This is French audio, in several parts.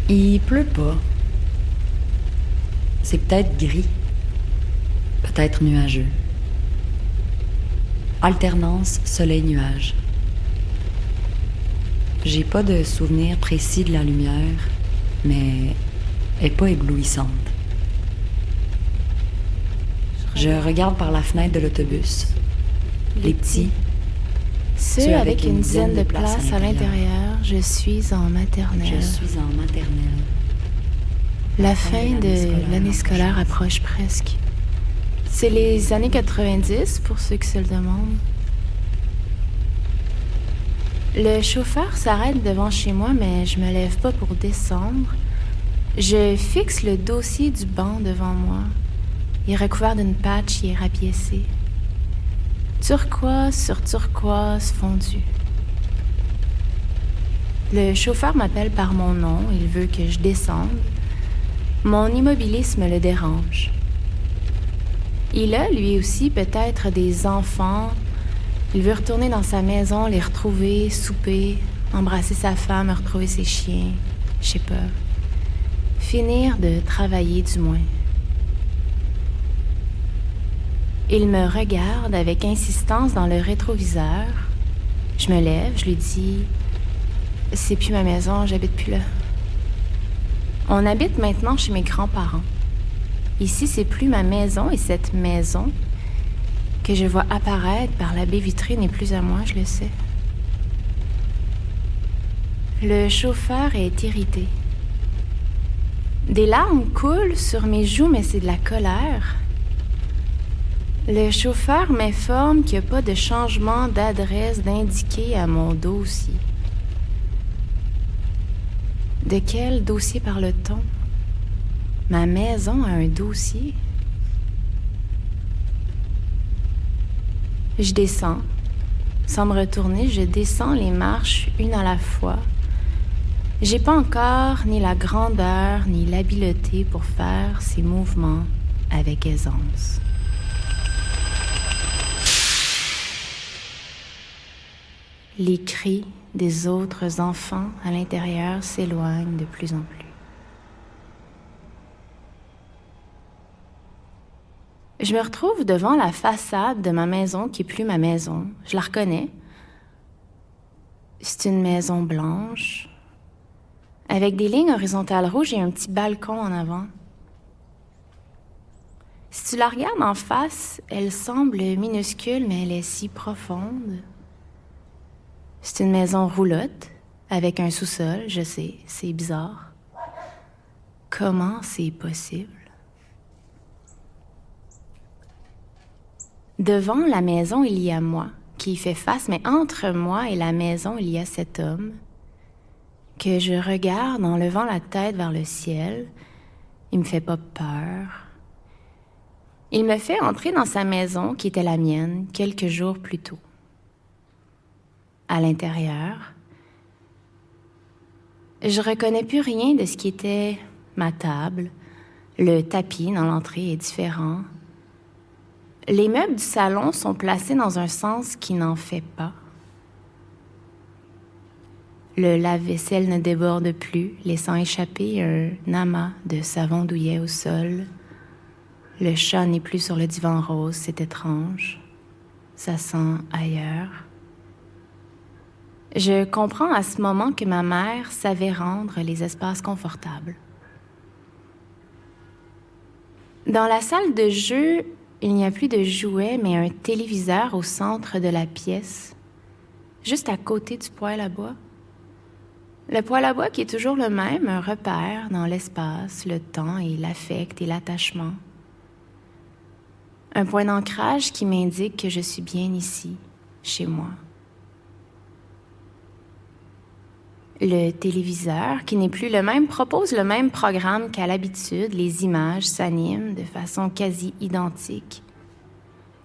Il pleut pas. C'est peut-être gris, peut-être nuageux. Alternance soleil-nuage. J'ai pas de souvenir précis de la lumière, mais elle est pas éblouissante. Je regarde par la fenêtre de l'autobus. Les petits, ceux avec une dizaine de places à l'intérieur, je suis en maternelle. La fin de l'année scolaire approche presque. C'est les années 90 pour ceux qui se le demandent. Le chauffeur s'arrête devant chez moi, mais je me lève pas pour descendre. Je fixe le dossier du banc devant moi. Il est recouvert d'une patch et est rapiécé. Turquoise sur turquoise fondu. Le chauffeur m'appelle par mon nom, il veut que je descende. Mon immobilisme le dérange. Il a, lui aussi, peut-être des enfants. Il veut retourner dans sa maison, les retrouver, souper, embrasser sa femme, retrouver ses chiens. Je sais pas. Finir de travailler, du moins. Il me regarde avec insistance dans le rétroviseur. Je me lève, je lui dis « C'est plus ma maison, j'habite plus là. » On habite maintenant chez mes grands-parents. Ici, c'est plus ma maison et cette maison que je vois apparaître par la baie vitrée n'est plus à moi, je le sais. Le chauffeur est irrité. Des larmes coulent sur mes joues, mais c'est de la colère. Le chauffeur m'informe qu'il n'y a pas de changement d'adresse d'indiquer à mon dossier. De quel dossier parle-t-on? Ma maison a un dossier. Je descends. Sans me retourner, je descends les marches une à la fois. J'ai pas encore ni la grandeur ni l'habileté pour faire ces mouvements avec aisance. Les cris des autres enfants à l'intérieur s'éloignent de plus en plus. Je me retrouve devant la façade de ma maison qui est plus ma maison. Je la reconnais. C'est une maison blanche, avec des lignes horizontales rouges et un petit balcon en avant. Si tu la regardes en face, elle semble minuscule, mais elle est si profonde. C'est une maison roulotte, avec un sous-sol, je sais, c'est bizarre. Comment c'est possible? Devant la maison, il y a moi, qui y fait face, mais entre moi et la maison, il y a cet homme que je regarde en levant la tête vers le ciel. Il me fait pas peur. Il me fait entrer dans sa maison, qui était la mienne, quelques jours plus tôt. À l'intérieur, je reconnais plus rien de ce qui était ma table. Le tapis dans l'entrée est différent. Les meubles du salon sont placés dans un sens qui n'en fait pas. Le lave-vaisselle ne déborde plus, laissant échapper un amas de savon douillet au sol. Le chat n'est plus sur le divan rose, c'est étrange. Ça sent ailleurs. Je comprends à ce moment que ma mère savait rendre les espaces confortables. Dans la salle de jeu, il n'y a plus de jouets, mais un téléviseur au centre de la pièce, juste à côté du poêle à bois. Le poêle à bois qui est toujours le même, un repère dans l'espace, le temps et l'affect et l'attachement. Un point d'ancrage qui m'indique que je suis bien ici, chez moi. Le téléviseur, qui n'est plus le même, propose le même programme qu'à l'habitude. Les images s'animent de façon quasi identique.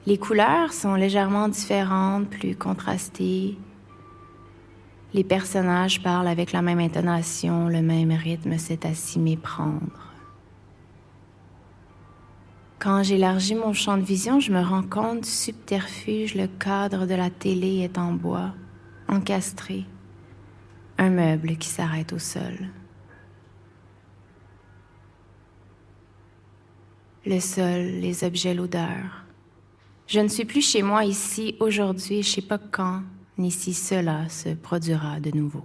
Les couleurs sont légèrement différentes, plus contrastées. Les personnages parlent avec la même intonation, le même rythme, c'est à s'y méprendre. Quand j'élargis mon champ de vision, je me rends compte du subterfuge. Le cadre de la télé est en bois, encastré. Un meuble qui s'arrête au sol. Le sol, les objets, l'odeur. Je ne suis plus chez moi ici aujourd'hui, je ne sais pas quand, ni si cela se produira de nouveau.